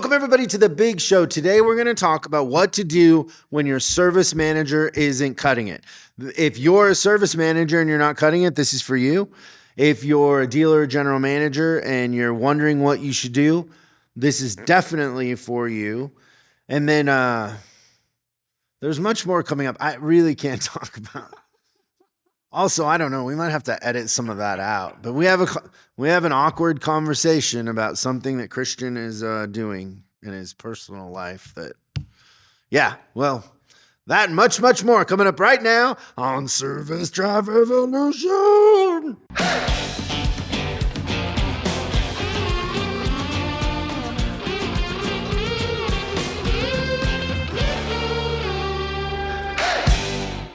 Welcome everybody to the big show. Today we're going to talk about what to do when your service manager isn't cutting it. If you're a service manager and you're not cutting it, this is for you. If you're a dealer or general manager and you're wondering what you should do, this is definitely for you. And then there's much more coming up. I really can't talk about. Also, I don't know. We might have to edit some of that out. But we have an awkward conversation about something that Christian is doing in his personal life. That and much more coming up right now on Service Drive Evolution.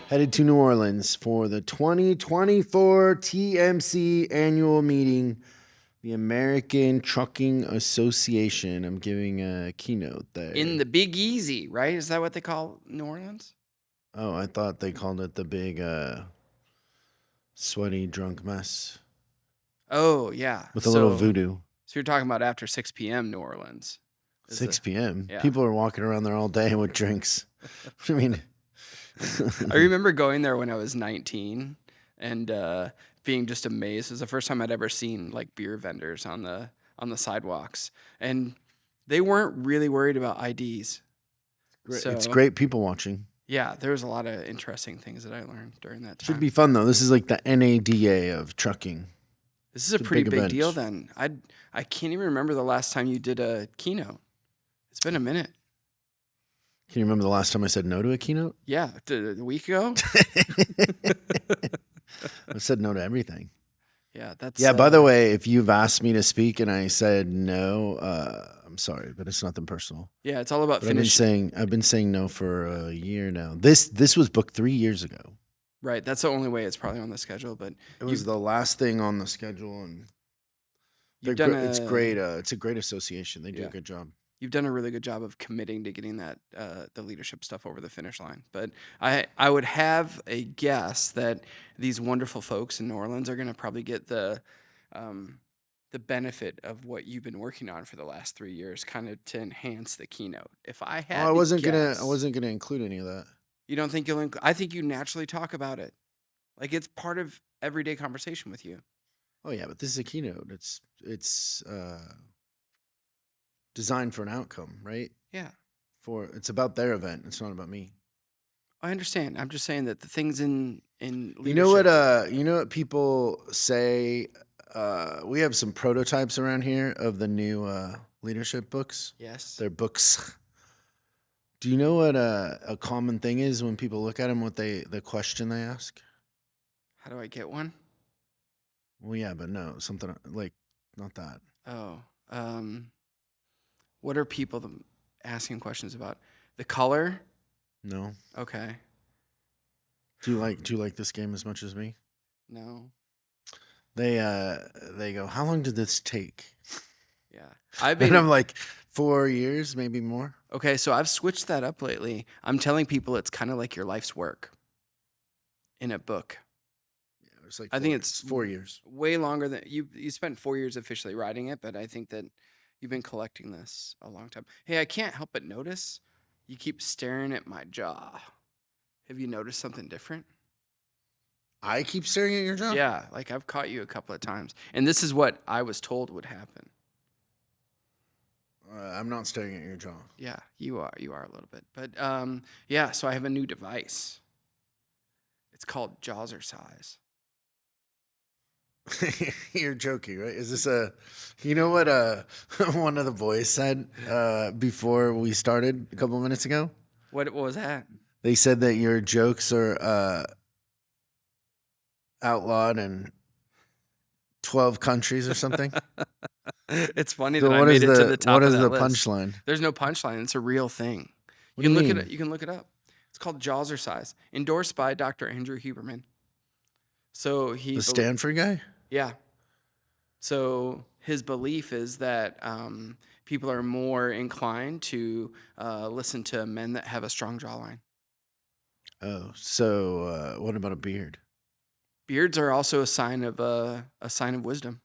Headed to New Orleans for the 2024 TMC annual meeting, the American Trucking Association. I'm giving a keynote there. In the Big Easy, right? Is that what they call New Orleans? Oh, I thought they called it the big sweaty drunk mess. Oh, yeah. With a little voodoo. So you're talking about after 6 p.m. New Orleans. 6 p.m.? Yeah. People are walking around there all day with drinks. I mean... I remember going there when I was 19 and being just amazed. It was the first time I'd ever seen like beer vendors on the sidewalks, and they weren't really worried about IDs. It's great people watching. Yeah, there was a lot of interesting things that I learned during that time. Should be fun though. This is like the NADA of trucking. This is a pretty big deal then. I can't even remember the last time you did a keynote. It's been a minute. Can you remember the last time I said no to a keynote? Yeah, a week ago. I said no to everything. Yeah, that's. Yeah, by the way, if you've asked me to speak and I said no, I'm sorry, but it's nothing personal. Yeah, it's all about finishing. I've been saying no for a year now. This was booked 3 years ago. Right, that's the only way it's probably on the schedule. But it was the last thing on the schedule, and it's great. It's a great association. They do a good job. You've done a really good job of committing to getting that the leadership stuff over the finish line. But I would have a guess that these wonderful folks in New Orleans are going to probably get the benefit of what you've been working on for the last 3 years, kind of to enhance the keynote. If I had, I wasn't gonna include any of that. You don't think you'll? I think you naturally talk about it, like it's part of everyday conversation with you. Oh yeah, but this is a keynote. It's designed for an outcome, right? Yeah. It's about their event. It's not about me. I understand. I'm just saying that the things in leadership. You know what people say? We have some prototypes around here of the new leadership books. Yes. They're books. Do you know what a common thing is when people look at them? What the question they ask? How do I get one? Well, yeah, but no, something like not that. Oh. What are people asking questions about? The color? No. Okay. Do you like this game as much as me? No. They go, how long did this take? Yeah. And I'm like, 4 years, maybe more. Okay, so I've switched that up lately. I'm telling people it's kind of like your life's work in a book. Yeah, it's like I think it's 4 years. Way longer than you spent 4 years officially writing it, but I think that you've been collecting this a long time. Hey, I can't help but notice you keep staring at my jaw. Have you noticed something different? I keep staring at your jaw? Yeah, like I've caught you a couple of times. And this is what I was told would happen. I'm not staring at your jaw. Yeah, you are a little bit. But yeah, so I have a new device. It's called Jazzercise. You're joking, right? Is this you know what one of the boys said before we started a couple minutes ago? What was that? They said that your jokes are outlawed in 12 countries or something. It's funny that I made it to the top of that list. What is the punchline? There's no punchline. It's a real thing. You can look it up. It's called Jazzercise, endorsed by Dr. Andrew Huberman. So the Stanford guy? Yeah. So his belief is that people are more inclined to listen to men that have a strong jawline. Oh, so what about a beard? Beards are also a sign of wisdom.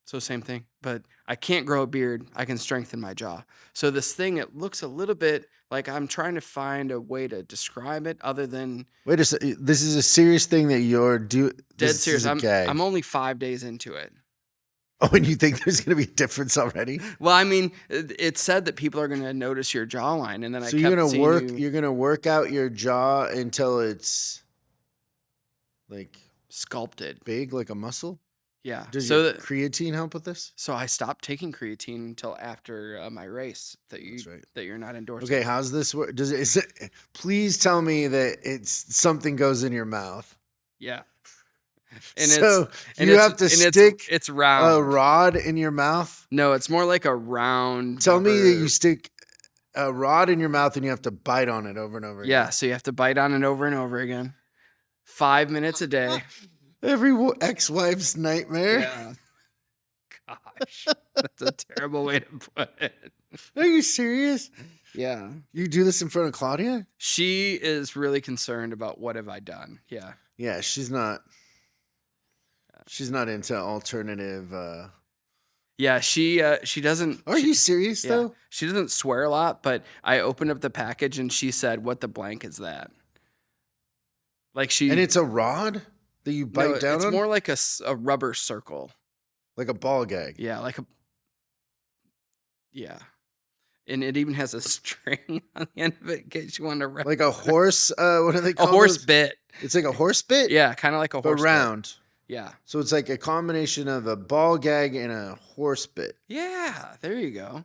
So same thing, but I can't grow a beard. I can strengthen my jaw. So this thing, it looks a little bit like I'm trying to find a way to describe it other than Wait a second. This is a serious thing that you're do. dead This is serious. a I'm gag. only 5 days into it. Oh, and you think there's going to be a difference already? Well, I mean, it said that people are going to notice your jawline, and then I So you're kept gonna seeing work. you You're gonna work out your jaw until it's like sculpted. big, like a muscle. Yeah. Does your creatine help with this? So I stopped taking creatine until after my race That's right. that you're not endorsing. Okay, how's this work? Does it? Is it please tell me that it's something goes in your mouth. Yeah. And So and you have to stick it's a round. rod in your mouth. No, it's more like a round. Tell me that you rubber- stick a rod in your mouth and you have to bite on it over and over Yeah, again. so you have to bite on it over and over again. 5 minutes a day. Every ex-wife's nightmare. Yeah. Gosh, that's a terrible way to put it. Are you serious? Yeah. You do this in front of Claudia? She is really concerned about what have I done. Yeah. Yeah, she's not. She's not into alternative. Yeah, she doesn't. Are you serious Yeah, though? she doesn't swear a lot, but I opened up the package and she said, "What the blank is that?" Like And it's a rod that you bite no, down it's on, more like a rubber circle. like a ball gag. Yeah, yeah, and it even has a string on the end of it in case you want to wrap Like a horse. What do they a call horse those? bit. It's like a horse bit. Yeah, kind of like a but horse bit. round. Yeah, So it's like a combination of a ball gag and a horse bit. yeah. There you go.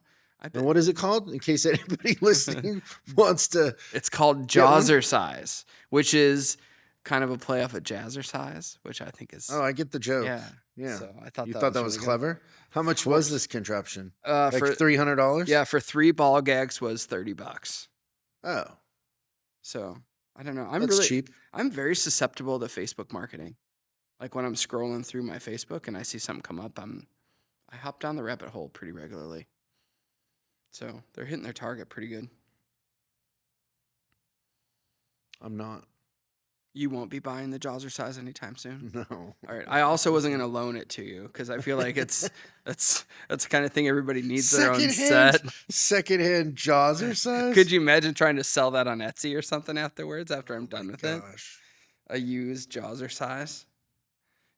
And what is it called? In case anybody listening wants to. It's called Get one? jazzercise, which is kind of a play off of jazzercise, which I think is Oh, I get the joke. yeah. Yeah. So I thought You that thought that was really good. clever? How much was this contraption? For Like $300? yeah, for 3 ball gags was $30. Oh, So I don't know. that's cheap. I'm very susceptible to Facebook marketing. Like when I'm scrolling through my Facebook and I see something come up, I hop down the rabbit hole pretty regularly. So they're hitting their target pretty good. I'm not. You won't be buying the Jazzercise anytime soon. No. All right. I also wasn't going to loan it to you because I feel like that's the kind of thing everybody needs their own set. Secondhand jazzercise? Could you imagine trying to sell that on Etsy or something afterwards after I'm done with it? Gosh. A used Jazzercise.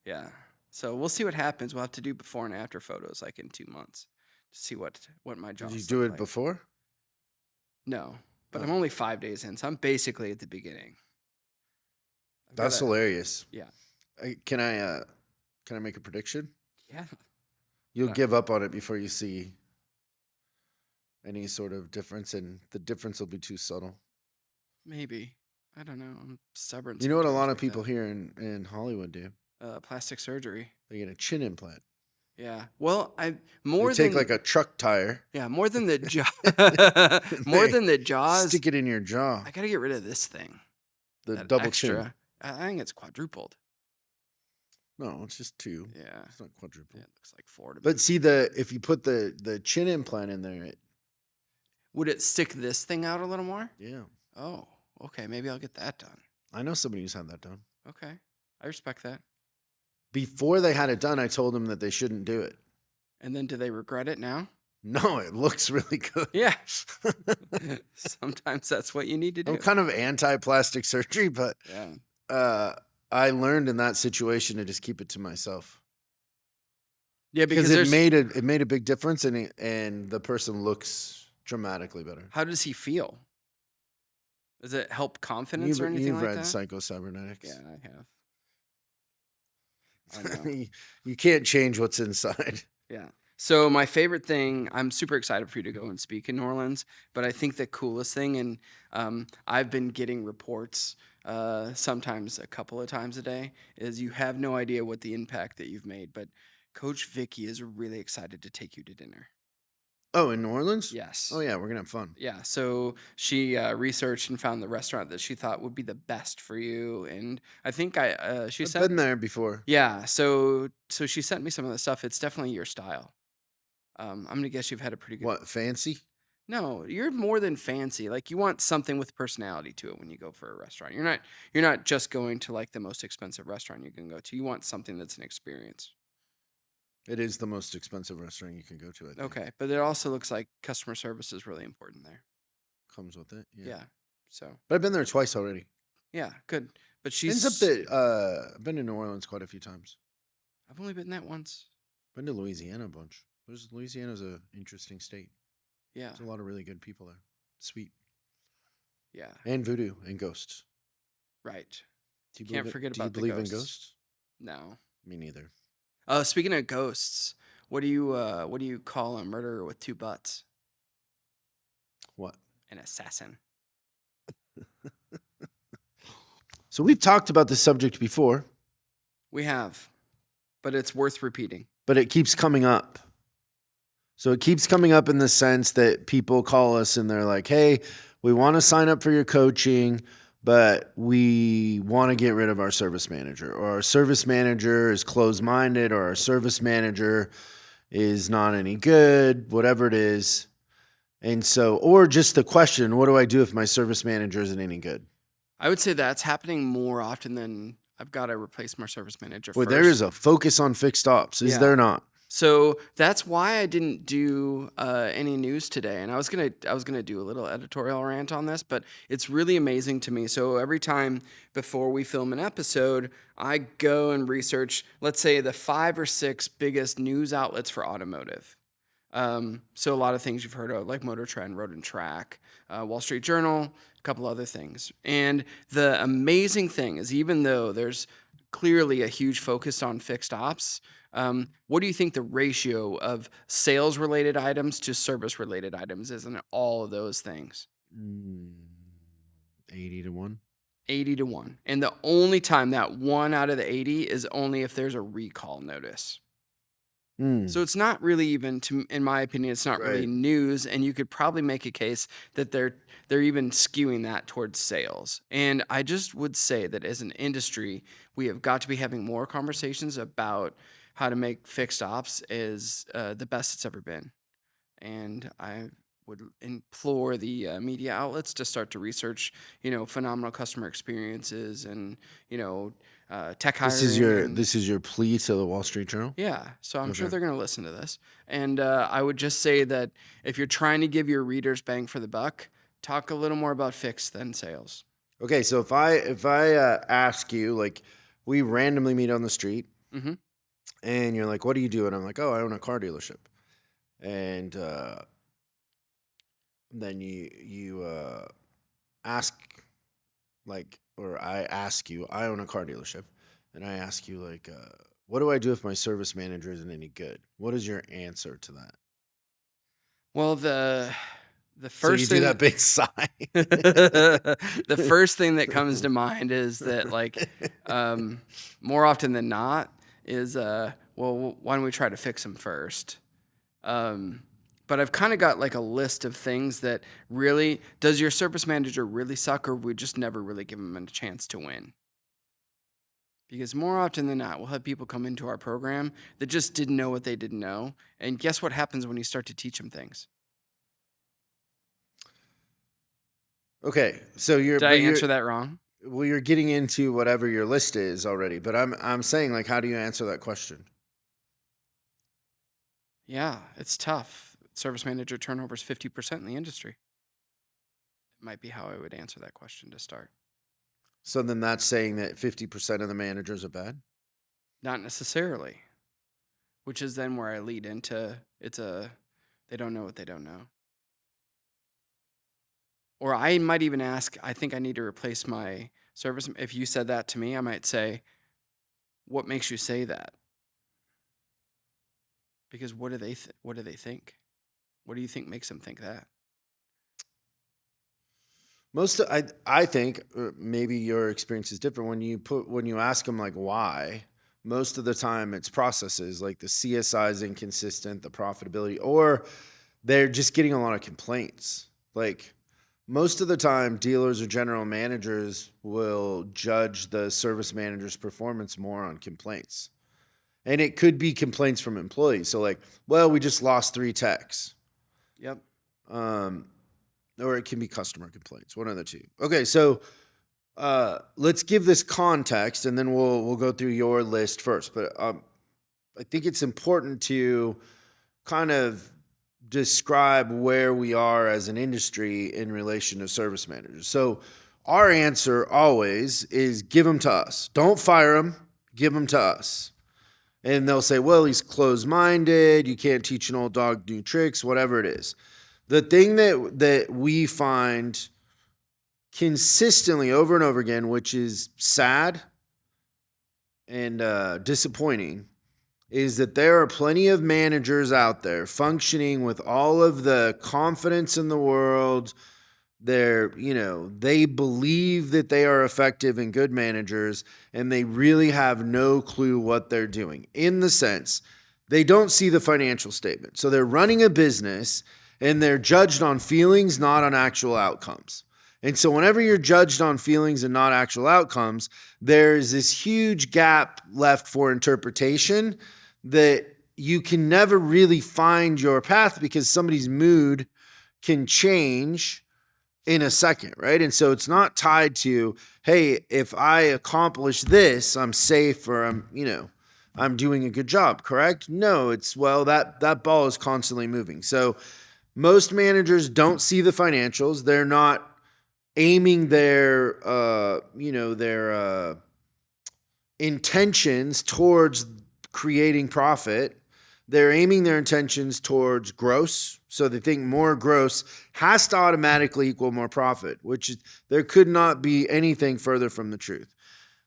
Yeah. So we'll see what happens. We'll have to do before and after photos like in 2 months to see what my jaws. Did you do look it like. before? No, but Oh. I'm only 5 days in, so I'm basically at the beginning. That's hilarious. Yeah. Can I make a prediction? Yeah. You'll Yeah. give up on it before you see any sort of difference, and the difference will be too subtle. Maybe. I don't know. I'm stubborn. You know what a sometimes lot of like people that. here in Hollywood do? Plastic surgery. They get a chin implant. Yeah. Well, They take like a truck tire, more than the jaw. They than the jaws. stick it in your jaw. I gotta get rid of this thing. The that double extra. chin. I think it's quadrupled. No, it's just 2. Yeah. It's not quadruple. Yeah, it looks like 4 to me. But see, if you put the chin implant in there, Would it stick this thing out a little more? yeah. Oh, okay. Maybe I'll get that done. I know somebody who's had that done. Okay. I respect that. Before they had it done, I told them that they shouldn't do it. And then do they regret it now? No, it looks really good. Yeah. Sometimes that's what you need to do. I'm kind of anti-plastic surgery, but Yeah. I learned in that situation to just keep it to myself. Yeah, Because because it made a big difference, and the person looks dramatically better. how does he feel? Does it help confidence or anything You've like read that? Psycho Cybernetics. Yeah, I have. I know. You can't change what's inside. Yeah. So my favorite thing, I'm super excited for you to go and speak in New Orleans, but I think the coolest thing, and I've been getting reports sometimes a couple of times a day, is you have no idea what the impact that you've made, but Coach Vicky is really excited to take you to dinner. Oh, in New Orleans? Yes. Oh, yeah, we're going to have fun. Yeah, so she researched and found the restaurant that she thought would be the best for you, and I think she I've said, been there before. yeah. So she sent me some of the stuff. It's definitely your style. I'm gonna guess you've had a pretty good. What, fancy? No, you're more than fancy. Like you want something with personality to it when you go for a restaurant. You're not just going to like the most expensive restaurant you can go to. You want something that's an experience. It is the most expensive restaurant you can go to, I think. Okay, but it also looks like customer service is really important there. Comes with it. Yeah. Yeah. So But I've been there twice already. yeah, good. But Ends up she's that I've been to New Orleans quite a few times. I've only been that once. Been to Louisiana a bunch. Louisiana's a interesting state. Yeah. There's a lot of really good people there. Sweet. Yeah. And voodoo and ghosts. Right. Do you Can't believe forget Do you about the believe in ghosts. ghosts? No. Me neither. Speaking of ghosts, what do you call a murderer with two butts? What? An assassin. So we've talked about this subject before, We have, but it's worth repeating. but it keeps coming up. So it keeps coming up in the sense that people call us and they're like, "Hey, we want to sign up for your coaching, but we want to get rid of our service manager, or our service manager is closed-minded, or our service manager is not any good, whatever it is." And so, or just the question, what do I do if my service manager isn't any good? I would say that's happening more often than I've got to replace my service manager Well, first. there is a focus on fixed ops, is Yeah. there not? So that's why I didn't do any news today, and I was gonna do a little editorial rant on this, but it's really amazing to me. So every time before we film an episode, I go and research, let's say, the 5 or 6 biggest news outlets for automotive. So a lot of things you've heard of, like Motor Trend, Road and Track, Wall Street Journal, a couple other things. And the amazing thing is, even though there's clearly a huge focus on fixed ops, what do you think the ratio of sales related items to service related items is in all of those things? 80 to 1. 80 to 1. And the only time that 1 out of the 80 is only if there's a recall notice. So it's not really even, in my opinion, it's not really Right. news, and you could probably make a case that they're even skewing that towards sales. And I just would say that as an industry, we have got to be having more conversations about how to make fixed ops as the best it's ever been. And I would implore the media outlets to start to research, phenomenal customer experiences and, tech hiring. This is your plea to the Wall Street Journal? Yeah, so I'm sure Okay. they're going to listen to this. And I would just say that if you're trying to give your readers bang for the buck, talk a little more about fixed than sales. Okay, so if I ask you, like, we randomly meet on the street Mhm. and you're like, "What do you do?" And I'm like, "Oh, I own a car dealership." And then you ask, like, or I ask you, I own a car dealership, and I ask you, like, what do I do if my service manager isn't any good? What is your answer to that? Well, the So you first do thing that big sigh. the first thing that comes to mind is that, like, more often than not is well, why don't we try to fix them first? But I've kind of got like a list of things that really, does your service manager really suck, or we just never really give them a chance to win? Because more often than not, we'll have people come into our program that just didn't know what they didn't know. And guess what happens when you start to teach them things? Okay, so Did I answer that wrong? well, you're getting into whatever your list is already, but I'm saying, like, how do you answer that question? Yeah, it's tough. Service manager turnover is 50% in the industry. It might be how I would answer that question to start. So then that's saying that 50% of the managers are bad? Not necessarily, which is then where I lead into they don't know what they don't know. Or I might even ask, I think I need to replace my service. If you said that to me, I might say, what makes you say that? Because what do they think? What do you think makes them think that? I think maybe your experience is different when you ask them, like, why. Most of the time it's processes, like the CSI is inconsistent, the profitability, or they're just getting a lot of complaints. Like, most of the time dealers or general managers will judge the service manager's performance more on complaints. And it could be complaints from employees. So, like, well, we just lost 3 techs. Yep. Or it can be customer complaints, one of the two. Okay, so let's give this context, and then we'll go through your list first. But I think it's important to kind of describe where we are as an industry in relation to service managers. So our answer always is give them to us. Don't fire them, give them to us. And they'll say, well, he's closed-minded, you can't teach an old dog new tricks, whatever it is. The thing that we find consistently over and over again, which is sad and disappointing, is that there are plenty of managers out there functioning with all of the confidence in the world. They believe that they are effective and good managers, and they really have no clue what they're doing, in the sense they don't see the financial statement. So they're running a business and they're judged on feelings, not on actual outcomes. And so whenever you're judged on feelings and not actual outcomes, there's this huge gap left for interpretation that you can never really find your path, because somebody's mood can change in a second, right? And so it's not tied to, hey, if I accomplish this, I'm safe, or I'm doing a good job, correct? No, it's, well, that ball is constantly moving. So most managers don't see the financials. They're not aiming their intentions towards creating profit. They're aiming their intentions towards gross. So they think more gross has to automatically equal more profit, which is, there could not be anything further from the truth.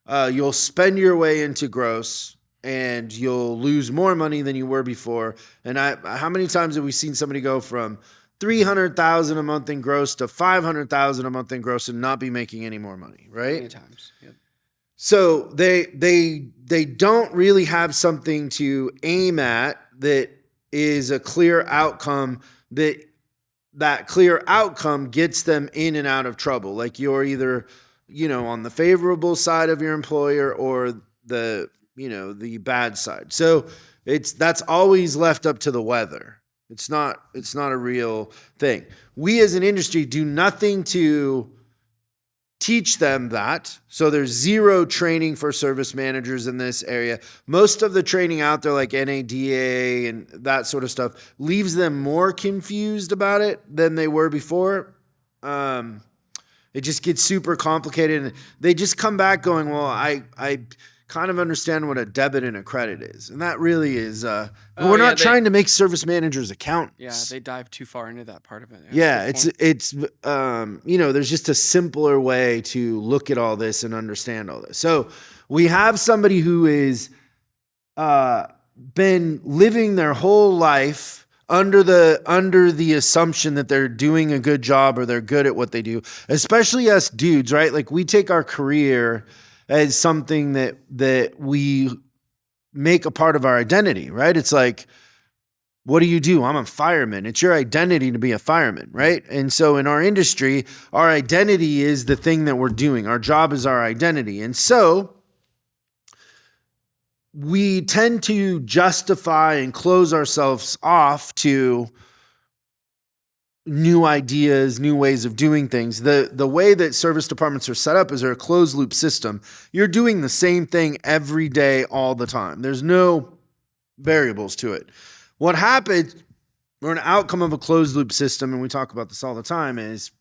You'll spend your way into gross and you'll lose more money than you were before. And how many times have we seen somebody go from $300,000 a month in gross to $500,000 a month in gross and not be making any more money, right? Many times. Yep. So they don't really have something to aim at that is a clear outcome, that clear outcome gets them in and out of trouble. Like, you're either, on the favorable side of your employer or the bad side. So that's always left up to the weather. It's not a real thing. We as an industry do nothing to teach them that. So there's zero training for service managers in this area. Most of the training out there, like NADA and that sort of stuff, leaves them more confused about it than they were before. It just gets super complicated, and they just come back going, well, I kind of understand what a debit and a credit is. And that really is, we're not trying to make service managers accountants. Yeah, they dive too far into that part of it. Yeah, it's there's just a simpler way to look at all this and understand all this. So we have somebody who is been living their whole life under the assumption that they're doing a good job or they're good at what they do, especially us dudes, right? Like, we take our career as something that we make a part of our identity, right? It's like, what do? I'm a fireman. It's your identity to be a fireman, right? And so in our industry, our identity is the thing that we're doing. Our job is our identity. And so we tend to justify and close ourselves off to new ideas, new ways of doing things. The way that service departments are set up is they're a closed loop system. You're doing the same thing every day, all the time. There's no variables to it. What happens, or an outcome of a closed loop system, and we talk about this all the time, is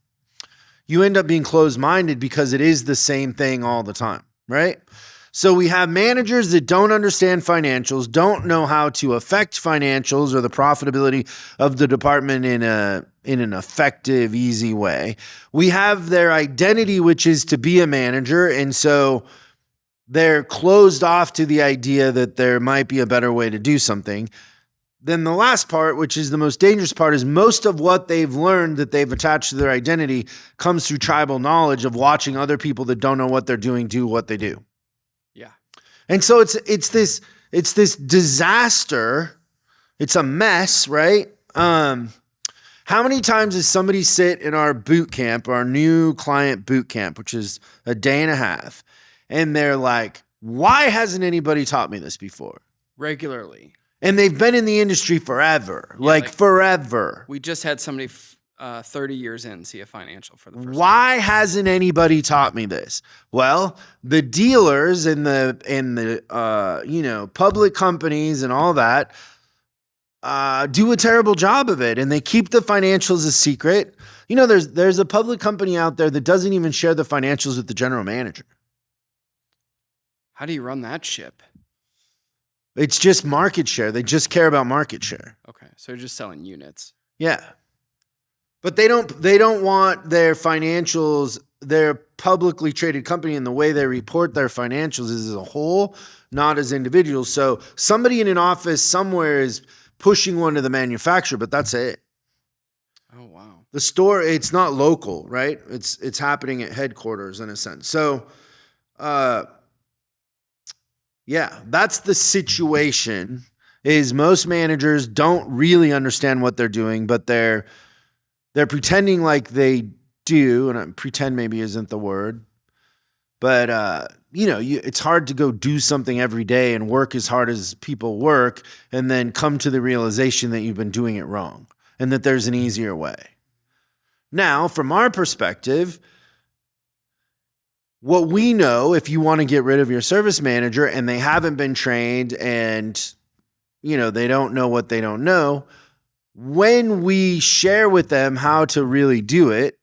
you end up being closed-minded because it is the same thing all the time, right? So we have managers that don't understand financials, don't know how to affect financials or the profitability of the department in an effective, easy way. We have their identity, which is to be a manager, and so they're closed off to the idea that there might be a better way to do something. Then the last part, which is the most dangerous part, is most of what they've learned that they've attached to their identity comes through tribal knowledge of watching other people that don't know what they're doing do what they do. Yeah. And so it's this disaster. It's a mess, right? How many times does somebody sit in our boot camp, our new client boot camp, which is a day and a half, and they're like, why hasn't anybody taught me this before? Regularly. And they've been in the industry forever, like forever. We just had somebody 30 years in, see a financial for the first time. Why hasn't anybody taught me this? Well, the dealers and the public companies and all that do a terrible job of it, and they keep the financials a secret. There's a public company out there that doesn't even share the financials with the general manager. How do you run that ship? It's just market share. They just care about market share. Okay, so you're just selling units. Yeah. But they don't want their financials, their publicly traded company, and the way they report their financials is as a whole, not as individuals. So somebody in an office somewhere is pushing one to the manufacturer, but that's it. Oh, wow. The store, it's not local, right? It's happening at headquarters in a sense. So yeah, that's the situation. Is most managers don't really understand what they're doing, but they're pretending like they do, and pretend maybe isn't the word, but it's hard to go do something every day and work as hard as people work and then come to the realization that you've been doing it wrong and that there's an easier way. Now, from our perspective, what we know, if you want to get rid of your service manager and they haven't been trained and they don't know what they don't know, when we share with them how to really do it,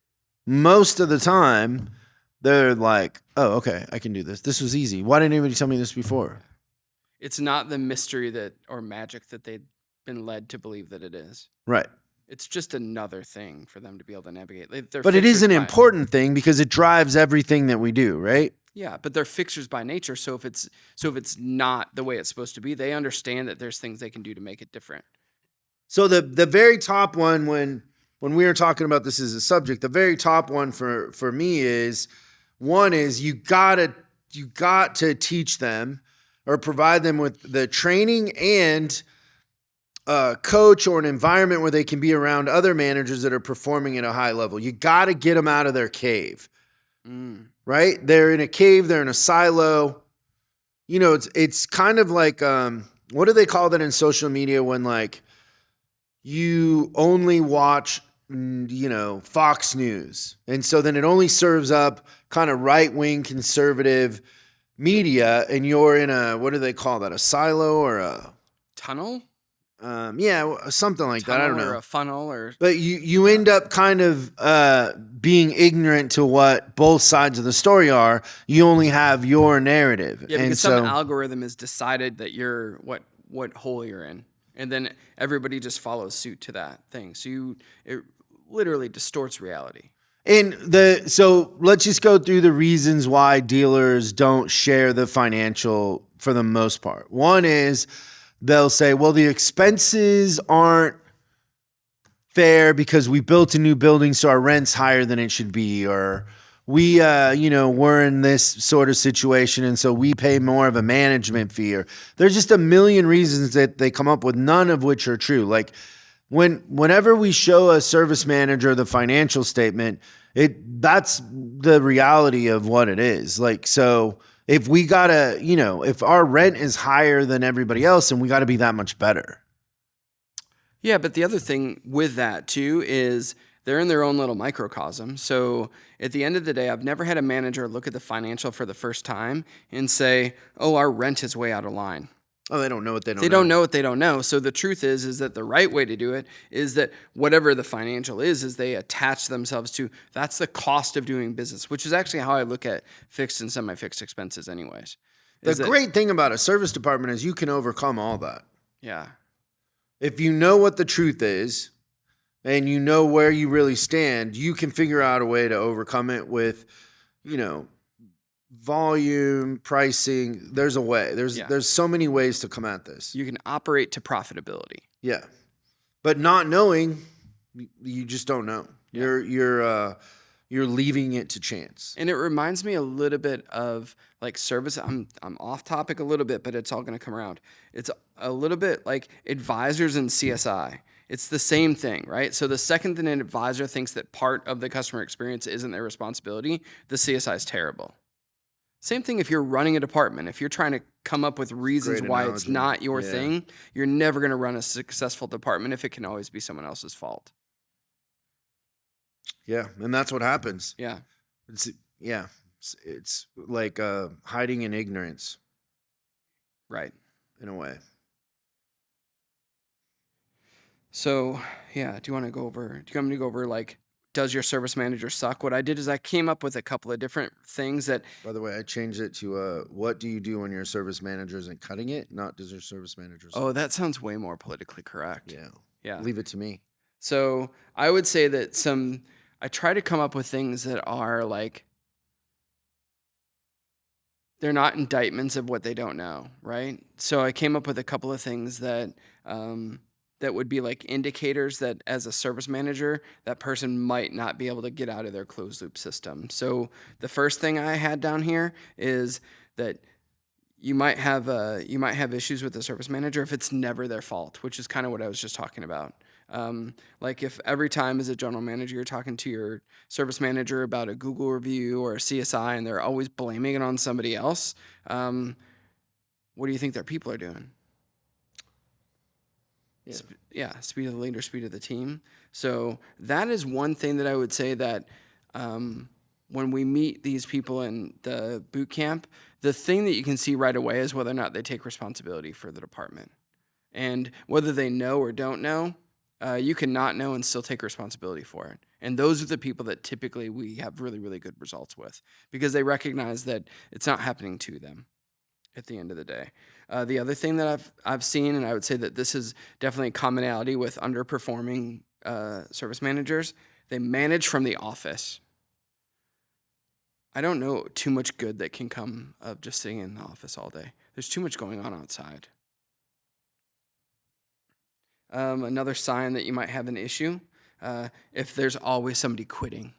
most of the time they're like, oh, okay, I can do this. This was easy. Why didn't anybody tell me this before? It's not the mystery or magic that they've been led to believe that it is. Right. It's just another thing for them to be able to navigate. But it is an important thing because it drives everything that we do, right? Yeah, but they're fixers by nature. So if it's not the way it's supposed to be, they understand that there's things they can do to make it different. So the very top one, when we were talking about this as a subject, the very top one for me is you got to teach them or provide them with the training and coach or an environment where they can be around other managers that are performing at a high level. You got to get them out of their cave, right? They're in a cave. They're in a silo. It's kind of like, what do they call that in social media when like you only watch, Fox News. And so then it only serves up kind of right-wing conservative media. And you're in what do they call that? A silo or a tunnel? Yeah, something like that. I don't know. Or a funnel but you end up kind of being ignorant to what both sides of the story are. You only have your narrative. Yeah, because some algorithm has decided that you're what hole you're in. And then everybody just follows suit to that thing. So it literally distorts reality. So let's just go through the reasons why dealers don't share the financial for the most part. One is they'll say, well, the expenses aren't fair because we built a new building, so our rent's higher than it should be, or we're in this sort of situation, and so we pay more of a management fee. Or there's just a million reasons that they come up with, none of which are true. Like whenever we show a service manager the financial statement, that's the reality of what it is. Like, so if we gotta, if our rent is higher than everybody else, then we gotta be that much better. Yeah, but the other thing with that too is they're in their own little microcosm. So at the end of the day, I've never had a manager look at the financial for the first time and say, oh, our rent is way out of line. Oh, they don't know what they don't know. They don't know what they don't know. So the truth is that the right way to do it is that whatever the financial is they attach themselves to, that's the cost of doing business, which is actually how I look at fixed and semi-fixed expenses anyways. The great thing about a service department is you can overcome all that. Yeah. If you know what the truth is and you know where you really stand, you can figure out a way to overcome it with, volume, pricing. There's a way. There's so many ways to come at this. You can operate to profitability. Yeah. But not knowing, you just don't know. Yeah. You're leaving it to chance. And it reminds me a little bit of like service. I'm off topic a little bit, but it's all going to come around. It's a little bit like advisors and CSI. It's the same thing, right? So the second that an advisor thinks that part of the customer experience isn't their responsibility, the CSI is terrible. Same thing if you're running a department. If you're trying to come up with reasons why it's not your thing, you're never going to run a successful department if it can always be someone else's fault. Yeah, and that's what happens. Yeah. It's yeah, it's like hiding in ignorance Right. in a way. So, yeah, do you want me to go over like, does your service manager suck? What I did is I came up with a couple of different things that, By the way, I changed it to what do you do when your service manager isn't cutting it? Not does your service manager suck? oh, that sounds way more politically correct. Yeah. Yeah. Leave it to me. So I would say that I try to come up with things that are like, they're not indictments of what they don't know, right? So I came up with a couple of things um, that would be like indicators that as a service manager, that person might not be able to get out of their closed loop system. So the first thing I had down here is that you might have issues with the service manager if it's never their fault, which is kind of what I was just talking about. Like if every time as a general manager you're talking to your service manager about a Google review or a CSI and they're always blaming it on somebody else, what do you think their people are doing? Yeah. Speed of the leader, speed of the team. So that is one thing that I would say that when we meet these people in the boot camp, the thing that you can see right away is whether or not they take responsibility for the department. And whether they know or don't know, you can not know and still take responsibility for it. And those are the people that typically we have really, really good results with because they recognize that it's not happening to them at the end of the day. The other thing that I've seen, and I would say that this is definitely a commonality with underperforming service managers, they manage from the office. I don't know too much good that can come of just sitting in the office all day. There's too much going on outside. Another sign that you might have an issue if there's always somebody quitting.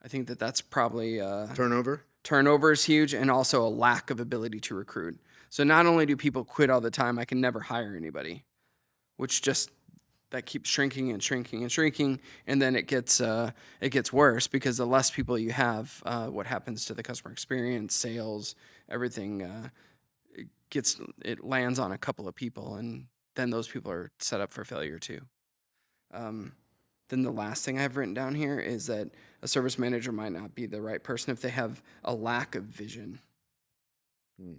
I think that that's probably Turnover? turnover is huge, and also a lack of ability to recruit. So not only do people quit all the time, I can never hire anybody, which just that keeps shrinking and shrinking and shrinking, and then it gets worse because the less people you have, what happens to the customer experience, sales, everything it lands on a couple of people, and then those people are set up for failure too. Um, then the last thing I've written down here is that a service manager might not be the right person if they have a lack of vision.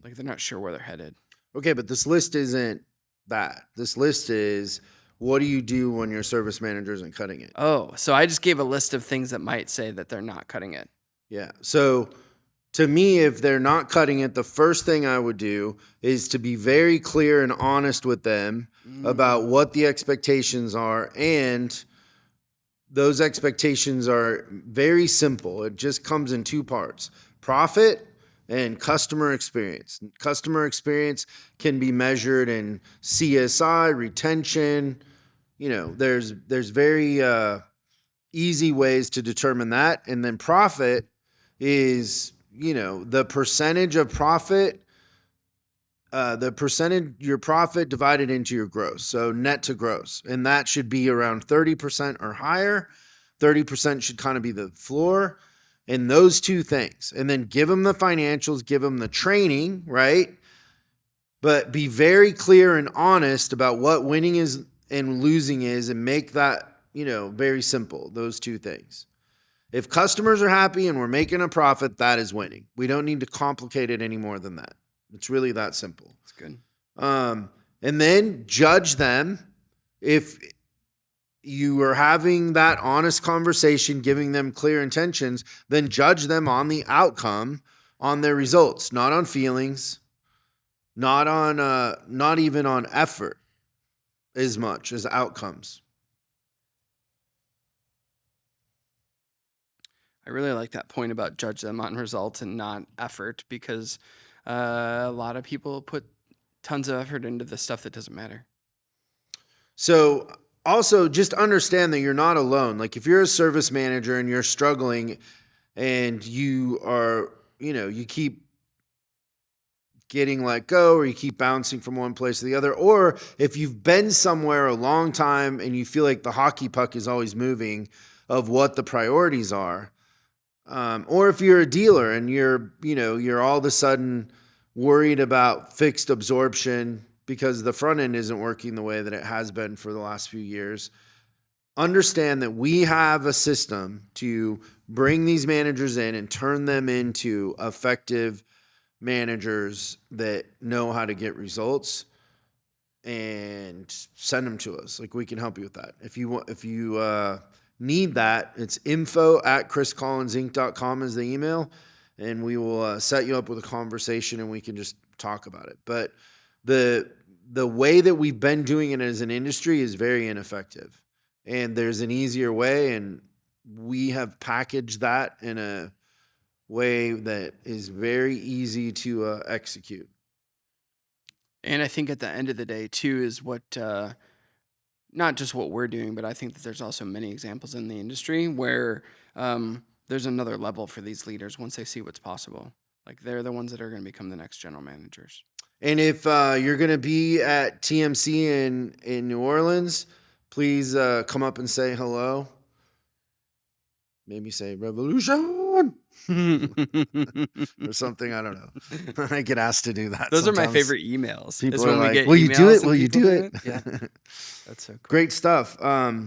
Like they're not sure where they're headed. Okay, but this list isn't that. This list is what do you do when your service manager isn't cutting it? Oh, so I just gave a list of things that might say that they're not cutting it. Yeah. So to me, if they're not cutting it, the first thing I would do is to be very clear and honest with them about what the expectations are. And those expectations are very simple. It just comes in two parts: profit and customer experience. Customer experience can be measured in CSI, retention. There's very easy ways to determine that. And then profit is, the percentage of profit, the percentage your profit divided into your gross. So net to gross. And that should be around 30% or higher. 30% should kind of be the floor. And those two things. And then give them the financials, give them the training, right? But be very clear and honest about what winning is and losing is, and make that, very simple, those two things. If customers are happy and we're making a profit, that is winning. We don't need to complicate it any more than that. It's really that simple. That's good. And then judge them. If you are having that honest conversation, giving them clear intentions, then judge them on the outcome, on their results, not on feelings, not even on effort as much as outcomes. I really like that point about judge them on results and not effort because a lot of people put tons of effort into the stuff that doesn't matter. So also just understand that you're not alone. Like if you're a service manager and you're struggling and you are, you keep getting let go, or you keep bouncing from one place to the other, or if you've been somewhere a long time and you feel like the hockey puck is always moving of what the priorities are, or if you're a dealer and you're all of a sudden worried about fixed absorption because the front end isn't working the way that it has been for the last few years, understand that we have a system to bring these managers in and turn them into effective managers that know how to get results, and send them to us. Like, we can help you with that. If you need that, it's info@chriscollinsinc.com is the email, and we will set you up with a conversation and we can just talk about it. But the way that we've been doing it as an industry is very ineffective, and there's an easier way, and we have packaged that in a way that is very easy to execute. And I think at the end of the day, too, is what not just what we're doing, but I think that there's also many examples in the industry where there's another level for these leaders once they see what's possible. Like, they're the ones that are going to become the next general managers. And if you're going to be at TMC in New Orleans, please come up and say hello. Maybe say revolution or something. I don't know. I get asked to do that. Those sometimes. are my favorite emails. People is are when we like, get will you do emails it? and Will you people do doing it? Yeah. That's so cool. Great stuff.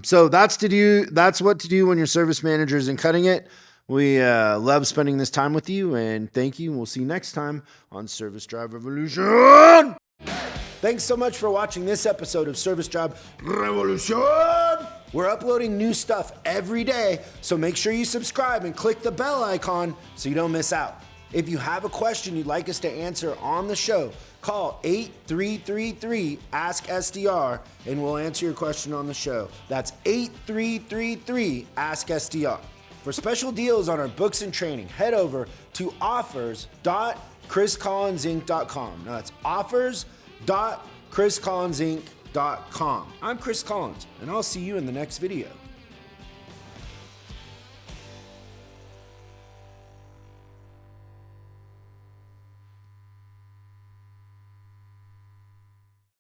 So that's what to do when your service manager isn't cutting it. We love spending this time with you, and thank you. We'll see you next time on Service Drive Revolution. Thanks so much for watching this episode of Service Drive Revolution. We're uploading new stuff every day, so make sure you subscribe and click the bell icon so you don't miss out. If you have a question you'd like us to answer on the show, call 8333-ASK-SDR and we'll answer your question on the show. That's 8333-ASK-SDR. For special deals on our books and training, head over to offers.chriscollinsinc.com. Now that's offers.chriscollinsinc.com. I'm Chris Collins, and I'll see you in the next video.